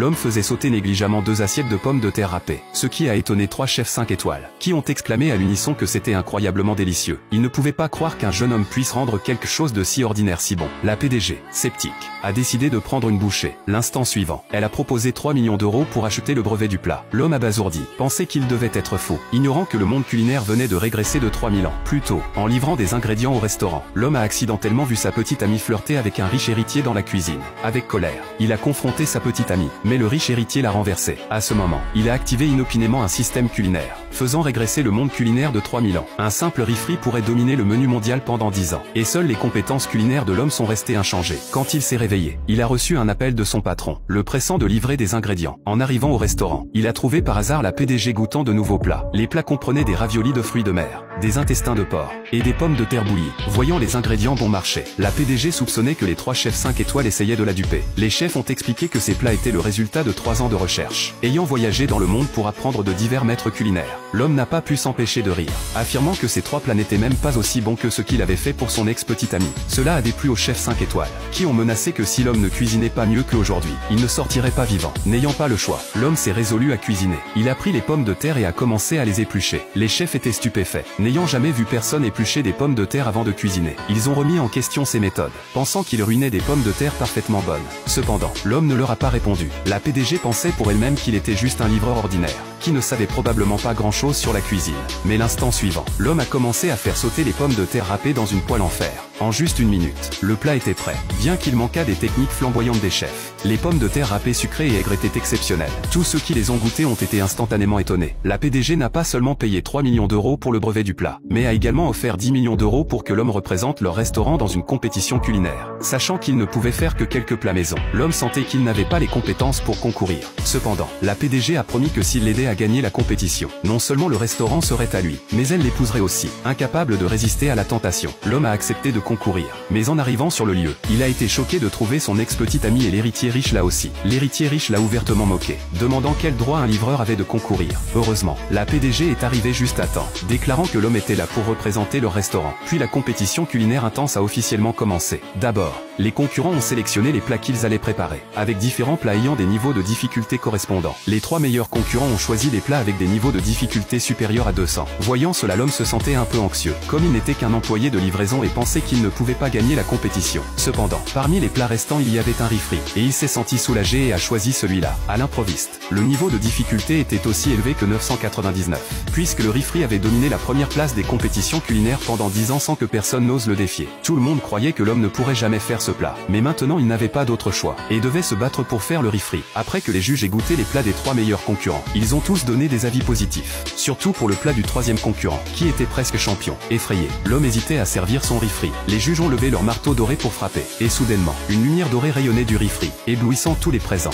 l'homme faisait sauter négligemment 2 assiettes de pommes de terre râpées, ce qui a étonné 3 chefs 5 étoiles, qui ont exclamé à l'unisson que c'était incroyablement délicieux. Ils ne pouvaient pas croire qu'un jeune homme puisse rendre quelque chose de si ordinaire si bon. La PDG, sceptique, a décidé de prendre une bouchée. L'instant suivant, elle a proposé 3 millions d'euros pour acheter le brevet du plat. L'homme abasourdi pensait qu'il devait être faux, ignorant que le monde culinaire venait de régresser de 3000 ans. Plus tôt, en livrant des ingrédients au restaurant, l'homme a accidentellement vu sa petite amie flirter avec un riche héritier dans la cuisine. Avec colère, il a confronté sa petite amie, mais le riche héritier l'a renversé. À ce moment, il a activé inopinément un système culinaire, faisant régresser le monde culinaire de 3000 ans. Un simple riz-frit pourrait dominer le menu mondial pendant 10 ans. Et seules les compétences culinaires de l'homme sont restées inchangées. Quand il s'est réveillé, il a reçu un appel de son patron, le pressant de livrer des ingrédients. En arrivant au restaurant, il a trouvé par hasard la PDG goûtant de nouveaux plats. Les plats comprenaient des raviolis de fruits de mer, des intestins de porc, et des pommes de terre bouillies. Voyant les ingrédients bon marché, la PDG soupçonnait que les 3 chefs 5 étoiles essayaient de la duper. Les chefs ont expliqué que ces plats étaient le résultat de 3 ans de recherche. Ayant voyagé dans le monde pour apprendre de divers maîtres culinaires, l'homme n'a pas pu s'empêcher de rire, affirmant que ces 3 plats n'étaient même pas aussi bons que ce qu'il avait fait pour son ex-petite amie. Cela a déplu aux chefs 5 étoiles, qui ont menacé que si l'homme ne cuisinait pas mieux qu'aujourd'hui, il ne sortirait pas vivant. N'ayant pas le choix, l'homme s'est résolu à cuisiner. Il a pris les pommes de terre et a commencé à les éplucher. Les chefs étaient stupéfaits, n'ayant jamais vu personne éplucher des pommes de terre avant de cuisiner. Ils ont remis en question ses méthodes, pensant qu'il ruinait des pommes de terre parfaitement bonnes. Cependant, l'homme ne leur a pas répondu. La PDG pensait pour elle-même qu'il était juste un livreur ordinaire, qui ne savait probablement pas grand-chose sur la cuisine. Mais l'instant suivant, l'homme a commencé à faire sauter les pommes de terre râpées dans une poêle en fer. En juste 1 minute, le plat était prêt, bien qu'il manquât des techniques flamboyantes des chefs. Les pommes de terre râpées sucrées et aigres étaient exceptionnelles. Tous ceux qui les ont goûtées ont été instantanément étonnés. La PDG n'a pas seulement payé 3 millions d'euros pour le brevet du plat, mais a également offert 10 millions d'euros pour que l'homme représente leur restaurant dans une compétition culinaire. Sachant qu'il ne pouvait faire que quelques plats maison, l'homme sentait qu'il n'avait pas les compétences pour concourir. Cependant, la PDG a promis que s'il l'aidait à gagner la compétition, non seulement le restaurant serait à lui, mais elle l'épouserait aussi. Incapable de résister à la tentation, l'homme a accepté de concourir. Mais en arrivant sur le lieu, il a été choqué de trouver son ex-petite amie et l'héritier riche là aussi. L'héritier riche l'a ouvertement moqué, demandant quel droit un livreur avait de concourir. Heureusement, la PDG est arrivée juste à temps, déclarant que l'homme était là pour représenter leur restaurant. Puis la compétition culinaire intense a officiellement commencé. D'abord, les concurrents ont sélectionné les plats qu'ils allaient préparer, avec différents plats ayant des niveaux de difficulté correspondants. Les 3 meilleurs concurrents ont choisi des plats avec des niveaux de difficulté supérieurs à 200. Voyant cela, l'homme se sentait un peu anxieux, comme il n'était qu'un employé de livraison et pensait qu'il ne pouvait pas gagner la compétition. Cependant, parmi les plats restants il y avait un riz-frit, et il s'est senti soulagé et a choisi celui-là, à l'improviste. Le niveau de difficulté était aussi élevé que 999, puisque le riz-frit avait dominé la première place des compétitions culinaires pendant 10 ans sans que personne n'ose le défier. Tout le monde croyait que l'homme ne pourrait jamais faire ce plat, mais maintenant il n'avait pas d'autre choix, et devait se battre pour faire le riz-frit. Après que les juges aient goûté les plats des 3 meilleurs concurrents, ils ont tous donné des avis positifs, surtout pour le plat du 3e concurrent, qui était presque champion. Effrayé, l'homme hésitait à servir son riz-frit. Les juges ont levé leur marteau doré pour frapper, et soudainement, une lumière dorée rayonnait du riz-frit, éblouissant tous les présents.